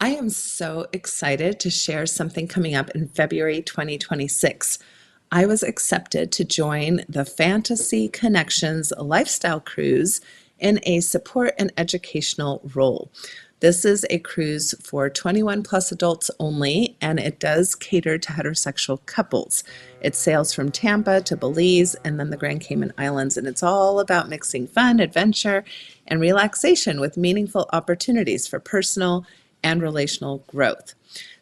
I am so excited to share something coming up in February 2026. I was accepted to join the Fantasy Connections Lifestyle Cruise in a support and educational role. This is a cruise for 21 plus adults only, and it does cater to heterosexual couples. It sails from Tampa to Belize and then the Grand Cayman Islands, and it's all about mixing fun, adventure, and relaxation with meaningful opportunities for personal and relational growth.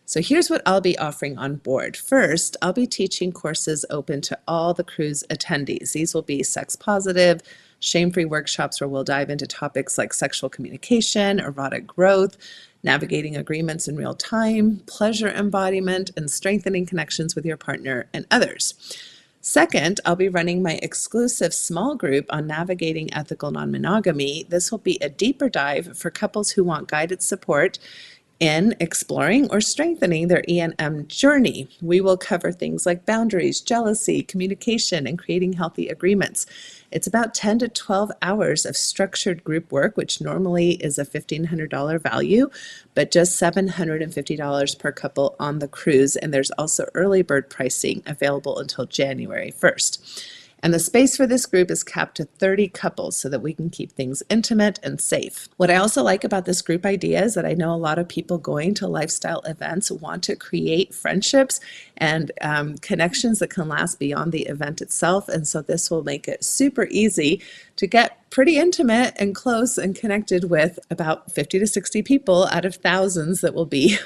So here's what I'll be offering on board. First, I'll be teaching courses open to all the cruise attendees. These will be sex positive, shame-free workshops where we'll dive into topics like sexual communication, erotic growth, navigating agreements in real time, pleasure embodiment, and strengthening connections with your partner and others. Second, I'll be running my exclusive small group on navigating ethical non-monogamy. This will be a deeper dive for couples who want guided support in exploring or strengthening their E&M journey. We will cover things like boundaries, jealousy, communication, and creating healthy agreements. It's about 10 to 12 hours of structured group work, which normally is a $1,500 value, but just $750 per couple on the cruise. And there's also early bird pricing available until January 1st. And the space for this group is capped to 30 couples so that we can keep things intimate and safe. What I also like about this group idea is that I know a lot of people going to lifestyle events want to create friendships and connections that can last beyond the event itself. And so this will make it super easy to get pretty intimate and close and connected with about 50 to 60 people out of thousands that will be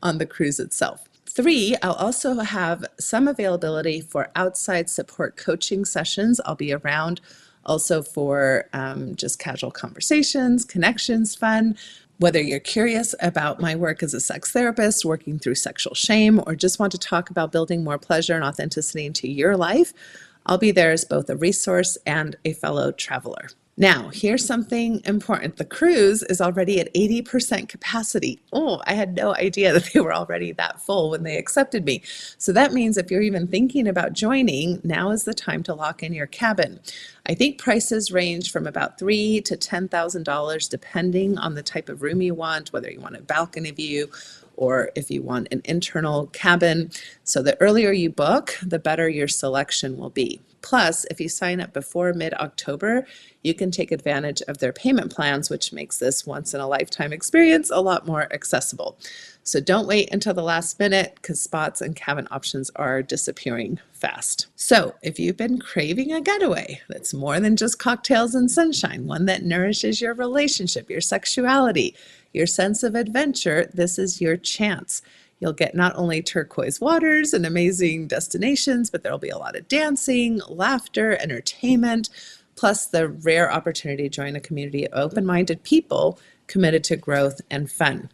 on the cruise itself. 3, I'll also have some availability for outside support coaching sessions. I'll be around also for just casual conversations, connections, fun. Whether you're curious about my work as a sex therapist, working through sexual shame, or just want to talk about building more pleasure and authenticity into your life, I'll be there as both a resource and a fellow traveler. Now, here's something important. The cruise is already at 80% capacity. Oh, I had no idea that they were already that full when they accepted me. So that means if you're even thinking about joining, now is the time to lock in your cabin. I think prices range from about $3,000 to $10,000 depending on the type of room you want, whether you want a balcony view or if you want an internal cabin. So the earlier you book, the better your selection will be. Plus, if you sign up before mid-October, you can take advantage of their payment plans, which makes this once-in-a-lifetime experience a lot more accessible. So don't wait until the last minute because spots and cabin options are disappearing fast. So if you've been craving a getaway that's more than just cocktails and sunshine, one that nourishes your relationship, your sexuality, your sense of adventure, this is your chance. You'll get not only turquoise waters and amazing destinations, but there'll be a lot of dancing, laughter, entertainment, plus the rare opportunity to join a community of open-minded people committed to growth and fun.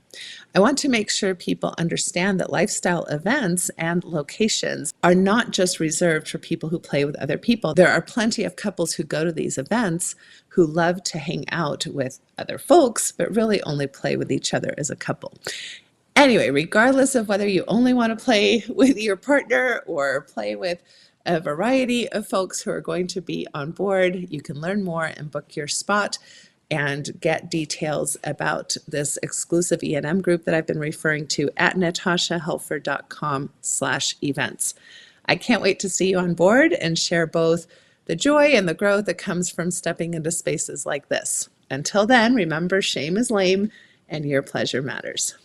I want to make sure people understand that lifestyle events and locations are not just reserved for people who play with other people. There are plenty of couples who go to these events who love to hang out with other folks, but really only play with each other as a couple. Anyway, regardless of whether you only want to play with your partner or play with a variety of folks who are going to be on board, you can learn more and book your spot and get details about this exclusive E&M group that I've been referring to at natashahelfer.com/events. I can't wait to see you on board and share both the joy and the growth that comes from stepping into spaces like this. Until then, remember, shame is lame and your pleasure matters.